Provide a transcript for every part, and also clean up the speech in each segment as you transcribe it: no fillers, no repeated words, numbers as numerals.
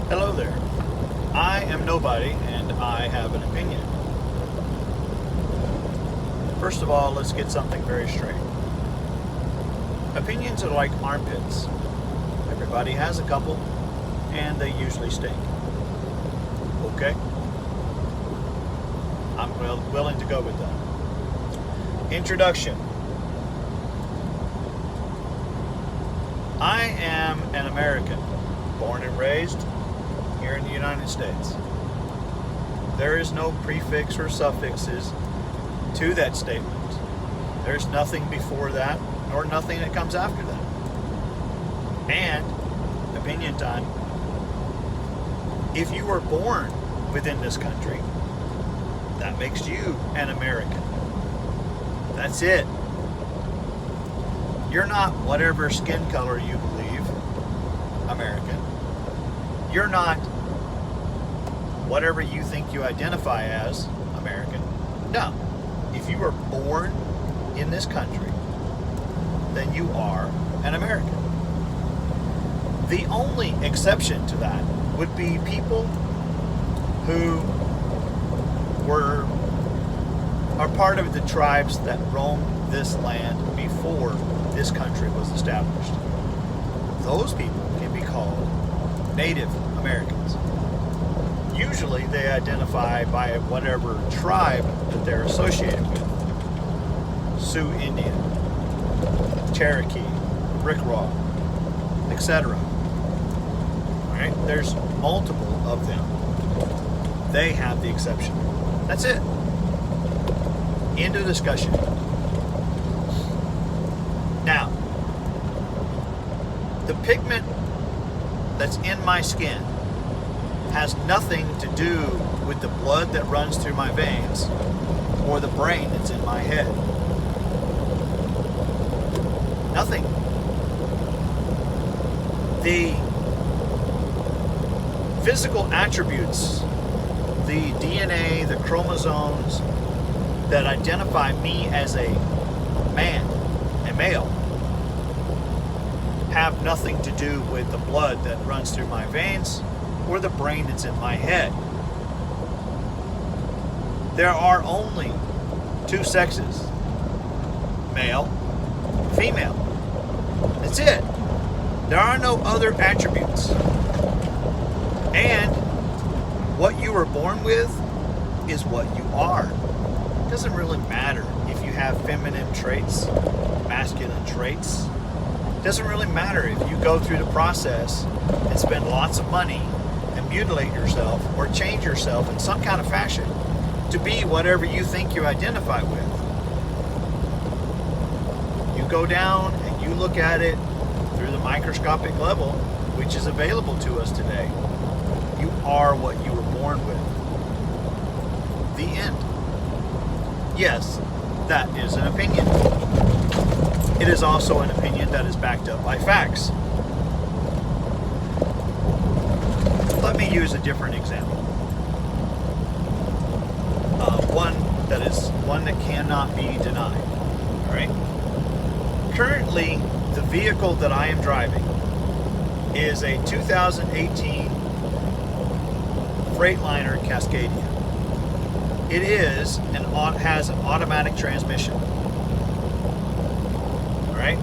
Hello there. I am nobody and I have an opinion. First of all, let's get something very straight. Opinions are like armpits. Everybody has a couple and they usually stink. Okay? I'm willing to go with that. Introduction. I am an American, born and raised here in the United States. There is no prefix or suffixes to that statement. There's nothing before that, nor nothing that comes after that. And, opinion time, if you were born within this country, that makes you an American. That's it. You're not whatever skin color you believe, American. You're not whatever you think you identify as, American. No. If you were born in this country, then you are an American. The only exception to that would be people who are part of the tribes that roamed this land before this country was established. Those people can be called Native Americans. Usually they identify by whatever tribe that they're associated with. Sioux Indian, Cherokee, Rickraw, etc. Right? There's multiple of them. They have the exception. That's it. End of discussion. Now, the pigment that's in my skin has nothing to do with the blood that runs through my veins or the brain that's in my head. Nothing. The physical attributes, the DNA, the chromosomes that identify me as a man, a male, have nothing to do with the blood that runs through my veins or the brain that's in my head. There are only two sexes, male, female. That's it. There are no other attributes. And what you were born with is what you are. It doesn't really matter if you have feminine traits, masculine traits. It doesn't really matter if you go through the process and spend lots of money and mutilate yourself or change yourself in some kind of fashion to be whatever you think you identify with. You go down and you look at it through the microscopic level, which is available to us today. You are what you were born with. The end. Yes, that is an opinion. It is also an opinion that is backed up by facts. Let me use a different example. One that cannot be denied. All right. Currently, the vehicle that I am driving is a 2018 Freightliner Cascadia. It has an automatic transmission. All right.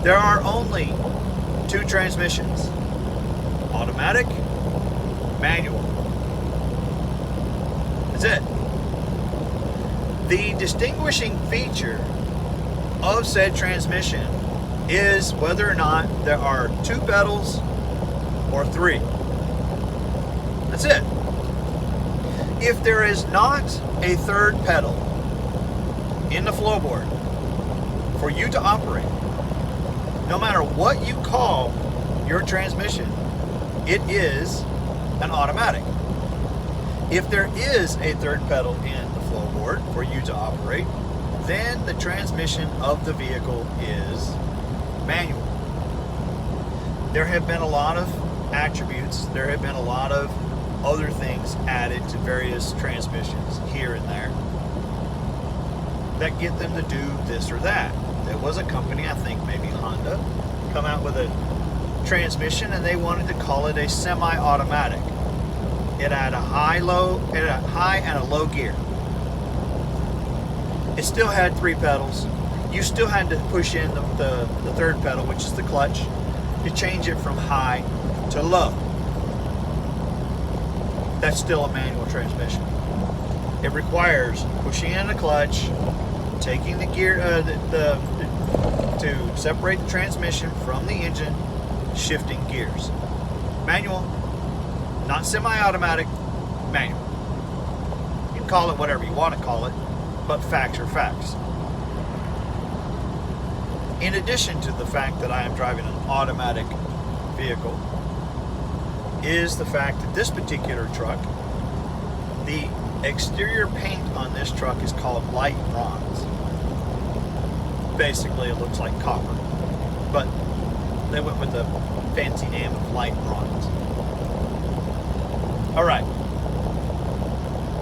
There are only two transmissions: automatic, manual. That's it. The distinguishing feature of said transmission is whether or not there are two pedals or three. That's it. If there is not a third pedal in the floorboard for you to operate, no matter what you call your transmission, it is an automatic. If there is a third pedal in the floorboard for you to operate, then the transmission of the vehicle is manual. There have been a lot of attributes, there have been a lot of other things added to various transmissions here and there that get them to do this or that. There was a company, I think maybe Honda, come out with a transmission, and they wanted to call it a semi-automatic. It had a high and a low gear. It still had 3 pedals. You still had to push in the third pedal, which is the clutch, to change it from high to low. That's still a manual transmission. It requires pushing in the clutch, taking the gear to separate the transmission from the engine, shifting gears. Manual, not semi-automatic, manual. You can call it whatever you want to call it, but facts are facts. In addition to the fact that I am driving an automatic vehicle, is the fact that this particular truck, the exterior paint on this truck is called light bronze. Basically, it looks like copper, but they went with the fancy name of light bronze. All right.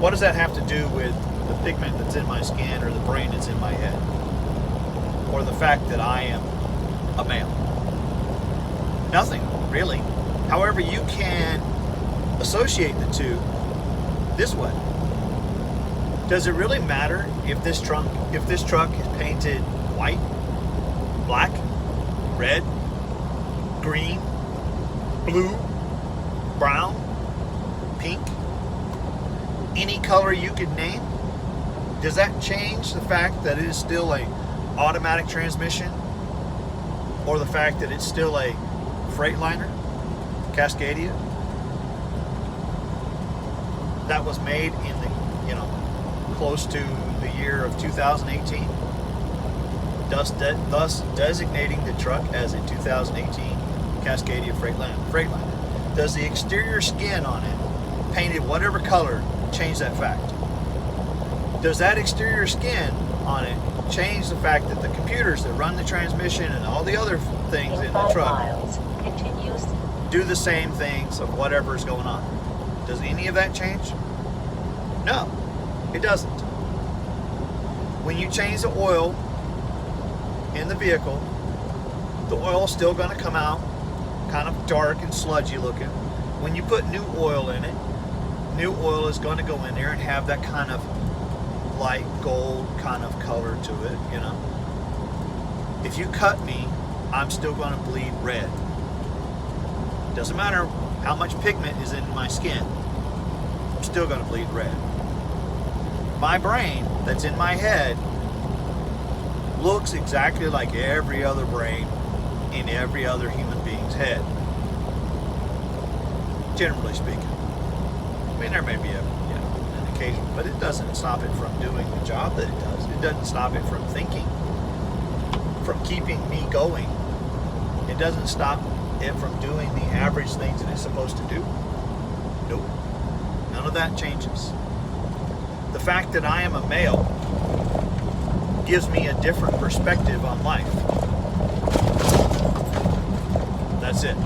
What does that have to do with the pigment that's in my skin or the brain that's in my head? Or the fact that I am a male? Nothing, really. However, you can associate the two this way. Does it really matter if this truck is painted white, black, red, green, blue, brown, pink, any color you could name? Does that change the fact that it is still a automatic transmission, or the fact that it's still a Freightliner, Cascadia, that was made in the, close to the year of 2018, thus designating the truck as a 2018 Cascadia Freightliner? Does the exterior skin on it, painted whatever color, change that fact? Does that exterior skin on it change the fact that the computers that run the transmission and all the other things in the truck do the same things of whatever's going on? Does any of that change? No, it doesn't. When you change the oil in the vehicle, the oil's still going to come out kind of dark and sludgy looking. When you put new oil in it, new oil is going to go in there and have that kind of light gold kind of color to it, If you cut me, I'm still going to bleed red. Doesn't matter how much pigment is in my skin, I'm still going to bleed red. My brain that's in my head looks exactly like every other brain in every other human being's head, generally speaking. I mean, there may be an occasion, but it doesn't stop it from doing the job that it does. It doesn't stop it from thinking, from keeping me going. It doesn't stop it from doing the average things that it's supposed to do. Nope. None of that changes. The fact that I am a male gives me a different perspective on life. That's it.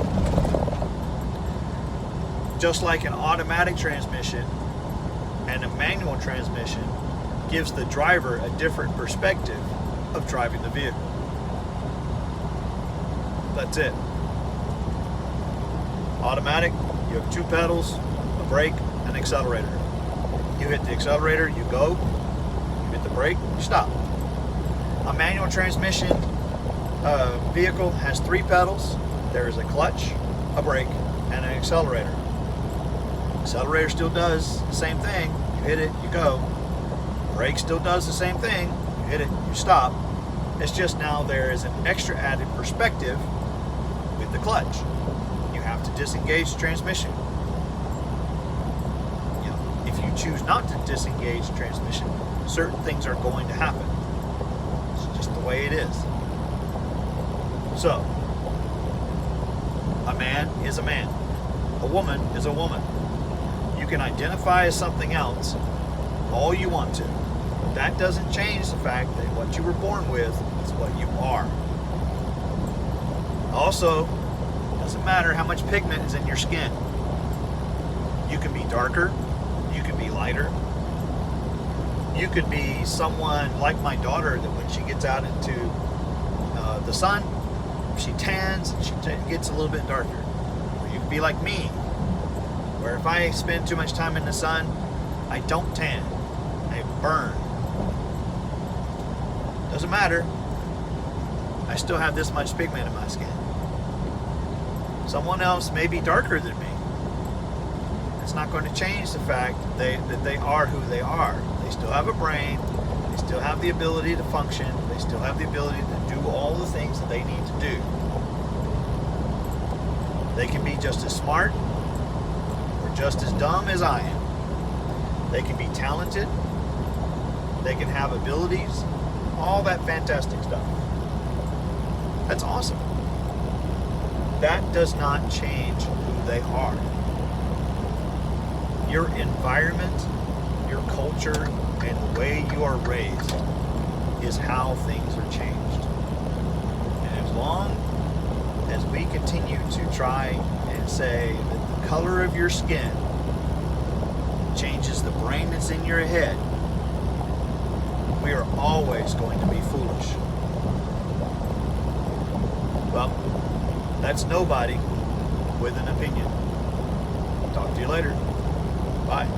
Just like an automatic transmission and a manual transmission gives the driver a different perspective of driving the vehicle. That's it. Automatic, you have 2 pedals, a brake, and an accelerator. You hit the accelerator, you go. You hit the brake, you stop. A manual transmission vehicle has 3 pedals. There is a clutch, a brake, and an accelerator. Accelerator still does the same thing. You hit it, you go. Brake still does the same thing. You hit it, you stop. It's just now there is an extra added perspective with the clutch. You have to disengage the transmission. If you choose not to disengage the transmission, certain things are going to happen. It's just the way it is. So, a man is a man. A woman is a woman. You can identify as something else all you want to. But that doesn't change the fact that what you were born with is what you are. Also, it doesn't matter how much pigment is in your skin. You can be darker, you can be lighter. You could be someone like my daughter that when she gets out into the sun, she tans and she gets a little bit darker. Or you can be like me, where if I spend too much time in the sun, I don't tan. I burn. Doesn't matter. I still have this much pigment in my skin. Someone else may be darker than me. It's not going to change the fact that they are who they are. They still have a brain. They still have the ability to function. They still have the ability to do all the things that they need to do. They can be just as smart or just as dumb as I am. They can be talented. They can have abilities. All that fantastic stuff. That's awesome. That does not change who they are. Your environment, your culture, and the way you are raised is how things are changed. And as long as we continue to try and say that the color of your skin changes the brain that's in your head, we are always going to be foolish. Well, that's nobody with an opinion. Talk to you later. Bye.